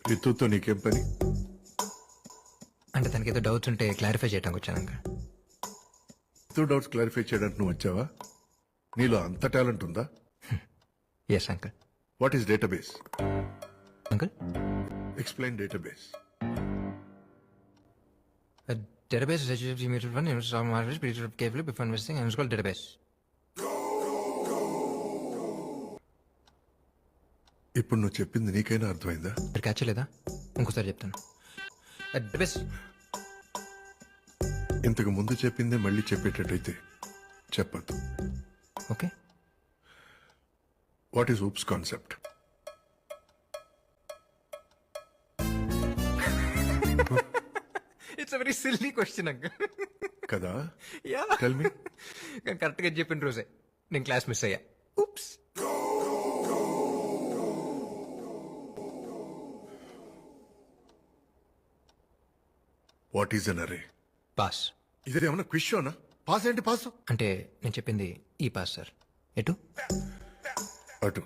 రితుతో నీకేం పని? అంటే తనకి ఏదో డౌట్స్ ఉంటే క్లారిఫై చేయడానికి వచ్చాను అంకుల్. రితు డౌట్స్ క్లారిఫై చేయడానికి నువ్వు వచ్చావా? నీలో అంత టాలెంట్ ఉందా? Yes uncle. What is database? Uncle, explain database. Database carefully before investing and called database. ఇప్పుడు నువ్వు చెప్పింది నీకైనా అర్థమైందా? మీరు క్యాచ్ చేయలేదా? ఇంకోసారి చెప్తాను. డేటాబేస్. ఇంతకు ముందు చెప్పిందే మళ్ళీ చెప్పేటట్టయితే చెప్పద్దు. Okay. What is oops concept? It's very silly question uncle. కదా? యా. Tell me. కరెక్ట్గా చెప్పిన రోజే నేను క్లాస్ మిస్ అయ్యా. ఊప్స్. వాట్ ఈస్ అన్ అరే? పాస్. ఇదేమన్నా క్విజ్ షోనా? పాస్ ఏంటి పాస్? అంటే నేను చెప్పింది ఈ పాస్ సార్. ఎటు? అటు.